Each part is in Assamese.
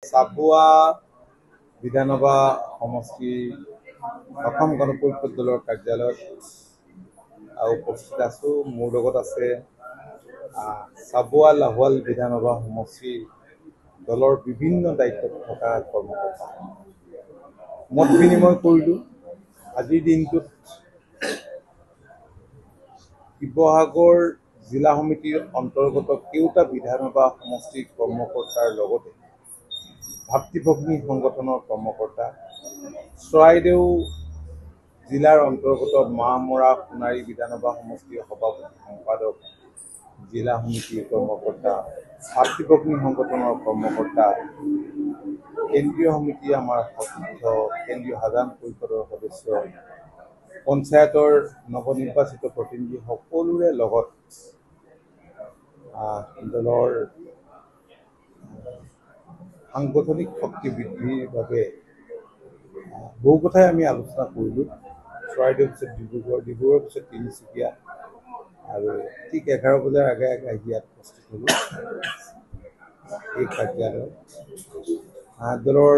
চাবুৱা বিধানসভা সমষ্টিৰ অসম গণ পৰিষদ দলৰ কাৰ্যালয়ত উপস্থিত আছো। মোৰ লগত আছে চাবুৱা লাহোৱাল বিধানসভা সমষ্টিৰ দলৰ বিভিন্ন দায়িত্বত থকা কৰ্মকৰ্তা। মত বিনিময় কৰিলোঁ। আজিৰ দিনটোত শিৱসাগৰ জিলা সমিতিৰ অন্তৰ্গত কেওটা বিধানসভা সমষ্টিৰ কৰ্মকৰ্তাৰ লগতে ভাতৃভগ্নী সংগঠনৰ কৰ্মকৰ্তা, চৰাইদেউ জিলাৰ অন্তৰ্গত মাহমৰা সোণাৰী বিধানসভা সমষ্টিৰ সভাপতি সম্পাদক, জিলা সমিতিৰ কৰ্মকৰ্তা, ভাতৃভগ্নী সংগঠনৰ কৰ্মকৰ্তা, কেন্দ্ৰীয় সমিতি আমাৰ সতীৰ্থ, কেন্দ্ৰীয় সাধাৰণ পৰিষদৰ সদস্য, পঞ্চায়তৰ নৱনিৰ্বাচিত প্ৰতিনিধি সকলোৰে লগত দলৰ সাংগঠনিক শক্তি বৃদ্ধিৰ বাবে বহু কথাই আমি আলোচনা কৰিলোঁ। চৰাইদেউৰ পিছত ডিব্ৰুগড়, ডিব্ৰুগড়ৰ পিছত তিনিচুকীয়া আৰু ঠিক 11 বজাৰ আগে আগে আহি ইয়াত উপস্থিত হ'লোঁ এই কাৰ্যালয়ত। দলৰ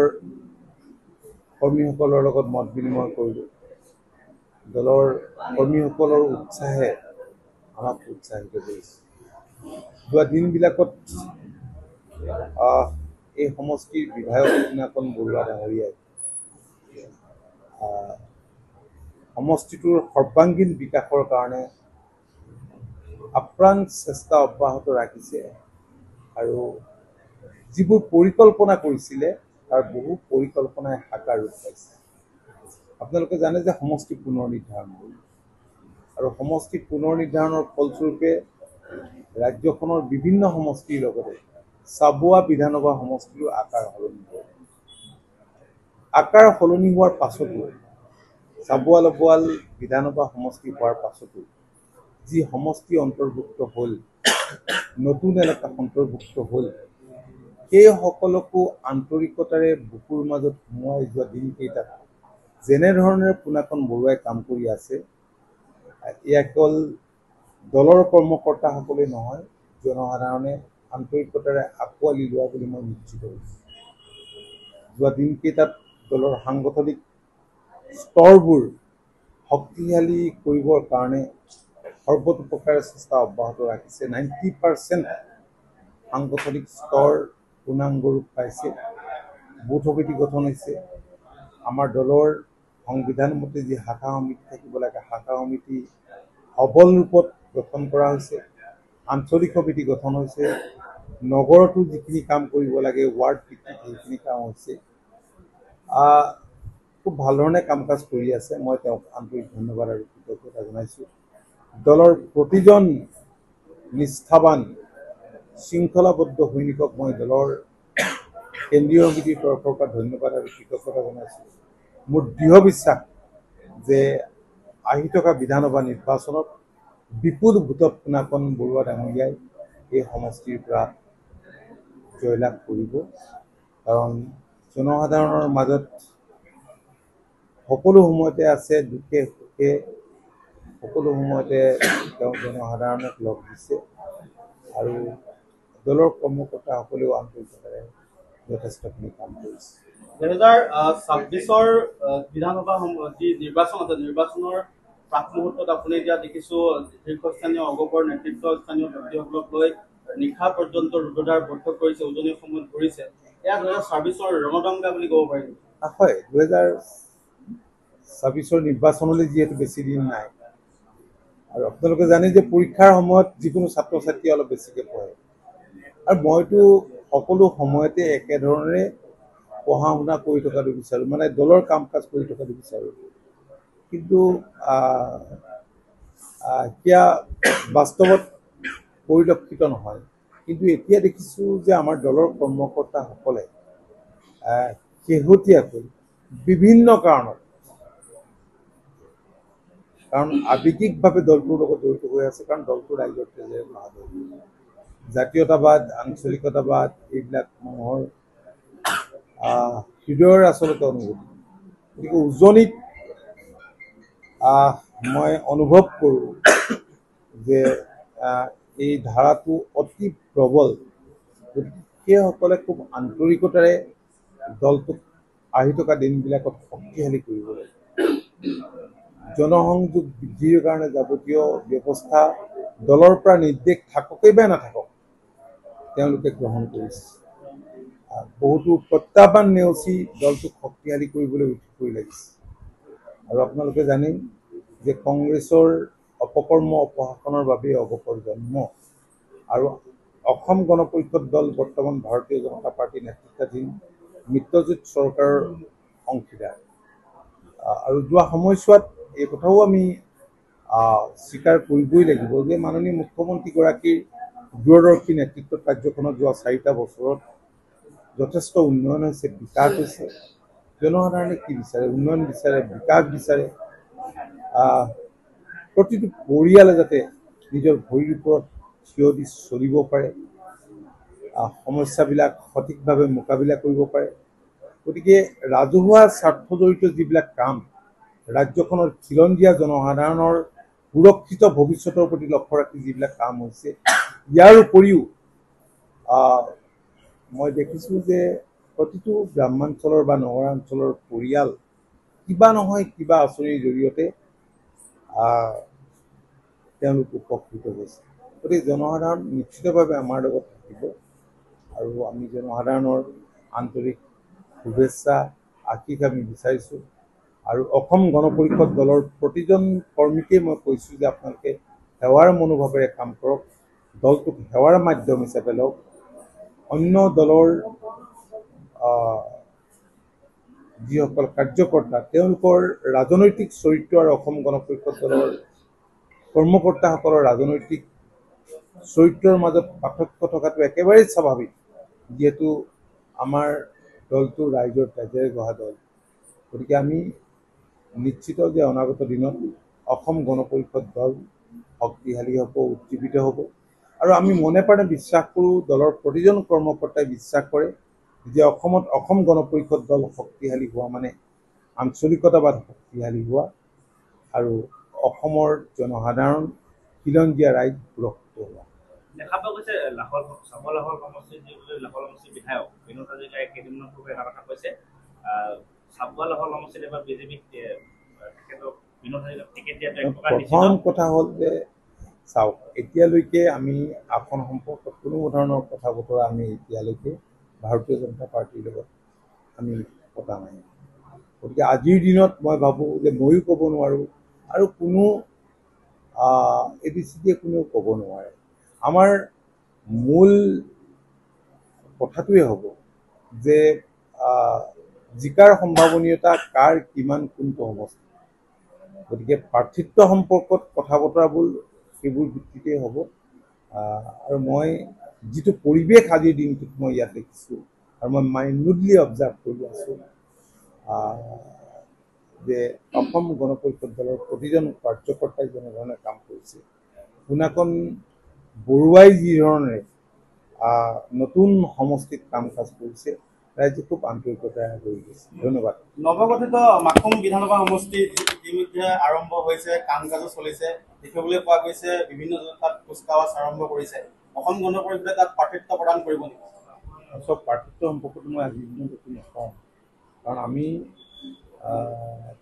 কৰ্মীসকলৰ লগত মত বিনিময় কৰিলোঁ। দলৰ কৰ্মীসকলৰ উৎসাহে আমাক উৎসাহিত কৰিছে। যোৱা দিনবিলাকত এই সমষ্টিৰ বিধায়ক পিনাকন বৰুৱা ডাঙৰীয়াই সমষ্টিটোৰ সৰ্বাংগীন বিকাশৰ কাৰণে আপ্ৰাণ চেষ্টা অব্যাহত ৰাখিছে আৰু যিবোৰ পৰিকল্পনা কৰিছিলে তাৰ বহু পৰিকল্পনাই সাকাৰ ৰূপ পাইছে। আপোনালোকে জানে যে সমষ্টি পুনৰ নিৰ্ধাৰণ কৰিব আৰু সমষ্টি পুনৰ নিৰ্ধাৰণৰ ফলস্বৰূপে ৰাজ্যখনৰ বিভিন্ন সমষ্টিৰ লগতে চাবুৱা বিধানসভা সমষ্টিৰো আকাৰ সলনি হ'ব। আকাৰ সলনি হোৱাৰ পাছতো চাবুৱা লাহোৱাল বিধানসভা সমষ্টি হোৱাৰ পাছতো যি সমষ্টি অন্তৰ্ভুক্ত হ'ল, নতুন এলেকা অন্তৰ্ভুক্ত হ'ল, সেই সকলকো আন্তৰিকতাৰে বুকুৰ মাজত সোমোৱাই যোৱা দিনকেইটাত যেনেধৰণে পিনাকন বৰুৱাই কাম কৰি আছে, এয়া কেৱল দলৰ কৰ্মকৰ্তাসকলে নহয়, জনসাধাৰণে আন্তৰিকতাৰে আঁকোৱালি লোৱা বুলি মই নিশ্চিত হৈছোঁ। যোৱা দিনকেইটাত দলৰ সাংগঠনিক স্তৰবোৰ শক্তিশালী কৰিবৰ কাৰণে সৰ্বতোপ্ৰকাৰে চেষ্টা অব্যাহত ৰাখিছে। 90% সাংগঠনিক স্তৰ পূৰ্ণাংগ ৰূপ পাইছে। বুথ সমিতি গঠন হৈছে। আমাৰ দলৰ সংবিধান মতে যি শাখা সমিতি থাকিব লাগে, শাখা সমিতি সবল ৰূপত গঠন কৰা হৈছে। আঞ্চলিক সমিতি গঠন হৈছে। নগৰতো যিখিনি কাম কৰিব লাগে, ৱাৰ্ড ভিত্তিত সেইখিনি কাম হৈছে। খুব ভাল ধৰণে কাম কাজ কৰি আছে। মই তেওঁক আন্তৰিক ধন্যবাদ আৰু কৃতজ্ঞতা জনাইছোঁ। দলৰ প্ৰতিজন নিষ্ঠাবান শৃংখলাবদ্ধ সৈনিকক মই দলৰ কেন্দ্ৰীয় সমিতিৰ তৰফৰ পৰা ধন্যবাদ আৰু কৃতজ্ঞতা জনাইছোঁ। মোৰ দৃঢ় বিশ্বাস যে আহি থকা বিধানসভা নিৰ্বাচনত বিপুল ভোটত পিনাকন বৰুৱা ডাঙৰীয়াই এই সমষ্টিৰ পৰা জয়লাভ কৰিব। কাৰণ জনসাধাৰণৰ মাজত সকলো সময়তে আছে, দুখে সুখে সকলো সময়তে তেওঁ জনসাধাৰণক লগ দিছে আৰু দলৰ কৰ্মকৰ্তাসকলেও আন্তৰিকতাৰে যথেষ্টখিনি কাম কৰিছে। 2026 বিধানসভা যি নিৰ্বাচন আছে, নিৰ্বাচনৰ প্ৰাক মুহূৰ্তত আপুনি এতিয়া দেখিছোঁ শীৰ্ষস্থানীয় অগপৰ নেতৃত্ব স্থানীয় ব্যক্তিসকলক লৈ নিশা পৰ্যন্ত ৰুদ্ৰদ্বাৰ বৈঠক কৰিছে, উজনি সময়ত ঘূৰিছে। এয়া 2026 ৰণদংগা বুলি ক'ব পাৰি। হয়, 2026 নিৰ্বাচনলৈ যিহেতু বেছি দিন নাই আৰু আপোনালোকে জানে যে পৰীক্ষাৰ সময়ত যিকোনো ছাত্ৰ ছাত্ৰীয়ে অলপ বেছিকৈ পঢ়ে আৰু মইতো সকলো সময়তে একেধৰণে পঢ়া শুনা কৰি থকাটো বিচাৰোঁ, মানে দলৰ কাম কাজ কৰি থকাটো বিচাৰোঁ। কিন্তু এতিয়া বাস্তৱত পৰিলক্ষিত নহয়। কিন্তু এতিয়া দেখিছোঁ যে আমাৰ দলৰ কৰ্মকৰ্তাসকলে শেহতীয়াকৈ বিভিন্ন কাৰণত, কাৰণ আৱেগিকভাৱে দলটোৰ লগত জড়িত হৈ আছে, কাৰণ দলটোৰ ৰাইজৰ তেজেৰে গঢ়া দল। জাতীয়তাবাদ, আঞ্চলিকতাবাদ এইবিলাক মানুহৰ হৃদয়ৰ আচলতে অনুভূতি। গতিকে উজনিত মই অনুভৱ কৰোঁ যে এই ধাৰাটো অতি প্ৰবল। গতিকে সেইসকলে খুব আন্তৰিকতাৰে দলটোক আহি থকা দিনবিলাকত শক্তিশালী কৰিব লাগিব। জনসংযোগ বৃদ্ধিৰ কাৰণে যাৱতীয় ব্যৱস্থা দলৰ পৰা নিৰ্দেশ থাককেই বা নাথাকক তেওঁলোকে গ্ৰহণ কৰিছে। বহুতো প্ৰত্যাহ্বান নেওচি দলটোক শক্তিশালী কৰিবলৈ উঠি পৰি লাগিছে। আৰু আপোনালোকে জানে যে কংগ্ৰেছৰ অপকৰ্ম অপশাসনৰ বাবেই অগপৰ জন্ম। আৰু অসম গণ পৰিষদ দল বৰ্তমান ভাৰতীয় জনতা পাৰ্টীৰ নেতৃত্বাধীন মিত্ৰজোঁট চৰকাৰৰ অংশীদাৰ। আৰু যোৱা সময়ছোৱাত এই কথাও আমি স্বীকাৰ কৰিবই লাগিব যে মাননীয় মুখ্যমন্ত্ৰীগৰাকীৰ দূৰদৰ্শী নেতৃত্বত ৰাজ্যখনত যোৱা 4টা বছৰত যথেষ্ট উন্নয়ন হৈছে, বিকাশ হৈছে। জনসাধাৰণে কি বিচাৰে? উন্নয়ন বিচাৰে, বিকাশ বিচাৰে। প্ৰতিটো পৰিয়ালে যাতে নিজৰ ভৰিৰ ওপৰত থিয় দি চলিব পাৰে, সমস্যাবিলাক সঠিকভাৱে মোকাবিলা কৰিব পাৰে। গতিকে ৰাজহুৱা স্বাৰ্থজড়িত যিবিলাক কাম, ৰাজ্যখনৰ খিলঞ্জীয়া জনসাধাৰণৰ সুৰক্ষিত ভৱিষ্যতৰ প্ৰতি লক্ষ্য ৰাখি যিবিলাক কাম হৈছে, ইয়াৰ উপৰিও মই দেখিছোঁ যে প্ৰতিটো গ্ৰামাঞ্চলৰ বা নগৰাঞ্চলৰ পৰিয়াল কিবা নহয় কিবা আঁচনিৰ জৰিয়তে তেওঁলোক উপকৃত হৈছে। গতিকে জনসাধাৰণ নিশ্চিতভাৱে আমাৰ লগত থাকিব আৰু আমি জনসাধাৰণৰ আন্তৰিক শুভেচ্ছা আশীষ আমি বিচাৰিছোঁ। আৰু অসম গণ পৰিষদ দলৰ প্ৰতিজন কৰ্মীকে মই কৈছোঁ যে আপোনালোকে সেৱাৰ মনোভাৱেৰে কাম কৰক, দলটোক সেৱাৰ মাধ্যম হিচাপে লওক। অন্য দলৰ যিসকল কাৰ্যকৰ্তা তেওঁলোকৰ ৰাজনৈতিক চৰিত্ৰ আৰু অসম গণ পৰিষদ দলৰ কৰ্মকৰ্তাসকলৰ ৰাজনৈতিক চৰিত্ৰৰ মাজত পাৰ্থক্য থকাটো একেবাৰেই স্বাভাৱিক, যিহেতু আমাৰ দলটো ৰাইজৰ তেজেৰে গঢ়া দল। গতিকে আমি নিশ্চিত যে অনাগত দিনত অসম গণ পৰিষদ দল শক্তিশালী হ'ব, উজ্জীৱিত হ'ব। আৰু আমি মনে প্ৰাণে বিশ্বাস কৰোঁ, দলৰ প্ৰতিজন কৰ্মকৰ্তাই বিশ্বাস কৰে যে অসমত অসম গণ পৰিষদ দল শক্তিশালী হোৱা মানে আঞ্চলিকতাবাদ শক্তিশালী হোৱা আৰু অসমৰ জনসাধাৰণ খিলঞ্জীয়া ৰাইজ সুৰক্ষিত হোৱা। দেখা পোৱা গৈছে চামল লাহোৰ সমষ্টিৰ যিবোৰ লাহোৰ সমষ্টিৰ বিধায়ক বিনোদ হাজৰিকাই কেইদিনমান পূৰ্বে এটা কথা কৈছে, চাবুৱা লাহোৰ সমষ্টিত এবাৰ বিজেপিক তেখেতক বিনোদ হাজৰিকাক টিকেট দিয়াটো এক প্ৰকাৰ নিশ্চিত। প্ৰথম কথা হ'ল যে চাওক, এতিয়ালৈকে আমি আসন সম্পৰ্কত কোনো ধৰণৰ কথা বতৰা আমি এতিয়ালৈকে ভাৰতীয় জনতা পাৰ্টীৰ লগত আমি পতা নাই। গতিকে আজিৰ দিনত মই ভাবোঁ যে ময়ো ক'ব নোৱাৰোঁ আৰু কোনো ABCDয়ে কোনেও ক'ব নোৱাৰে। আমাৰ মূল কথাটোৱে হ'ব যে জিকাৰ সম্ভাৱনীয়তা কাৰ কিমান কোনটো সমষ্টি। গতিকে প্ৰাৰ্থিত্ব সম্পৰ্কত কথা বতৰাবোৰ সেইবোৰ ভিত্তিতেই হ'ব। আৰু মই যিটো পৰিৱেশ আজিৰ দিনটোত মই ইয়াত দেখিছোঁ আৰু মই মাইন্যুডলি অবজাৰ্ভ কৰি আছোঁ যে অসম গণ পৰিষদ দলৰ প্ৰতিজন কাৰ্যকৰ্তাই যেনেধৰণে কাম কৰিছে, পুনাকন বৰুৱাই যি ধৰণে নতুন সমষ্টিত কাম কাজ কৰিছে, ৰাইজে খুব আন্তৰিকতাৰে আদৰি গৈছে। ধন্যবাদ। নৱগঠিত মাকুম বিধানসভা সমষ্টি ইতিমধ্যে আৰম্ভ হৈছে, কাম কাজো চলিছে, দেখিবলৈ পোৱা গৈছে বিভিন্ন তাত কুচকাৱাজ আৰম্ভ কৰিছে। অসম গণ পৰিষদে তাত প্ৰাৰ্থিত্ব প্ৰদান কৰিব নেকি? চব প্ৰাৰ্থিত্ব সম্পৰ্কত মই আজিৰ দিনত একো নকওঁ, কাৰণ আমি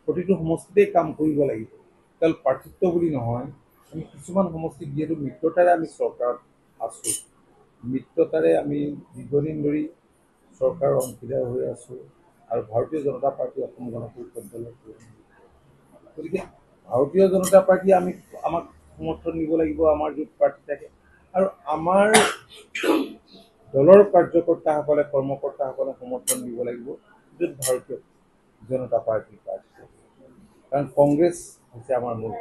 প্ৰতিটো সমষ্টিতেই কাম কৰিব লাগিব। কেৱল প্ৰাৰ্থিত্ব বুলি নহয়, আমি কিছুমান সমষ্টিত যিহেতু মিত্ৰতাৰে আমি চৰকাৰত আছোঁ, মিত্ৰতাৰে আমি দীৰ্ঘদিন ধৰি চৰকাৰৰ অংশীদাৰ হৈ আছোঁ আৰু ভাৰতীয় জনতা পাৰ্টী অসম গণ পৰিষদ দলৰ। গতিকে ভাৰতীয় জনতা পাৰ্টীয়ে আমাক সমৰ্থন দিব লাগিব, আমাৰ য'ত প্ৰাৰ্থী থাকে। আৰু আমাৰ দলৰ কাৰ্যকৰ্তাসকলে কৰ্মকৰ্তাসকলে সমৰ্থন দিব লাগিব য'ত ভাৰতীয় জনতা পাৰ্টীৰ প্ৰাৰ্থী থাকে। কাৰণ কংগ্ৰেছ হৈছে আমাৰ মূল।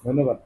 ধন্যবাদ।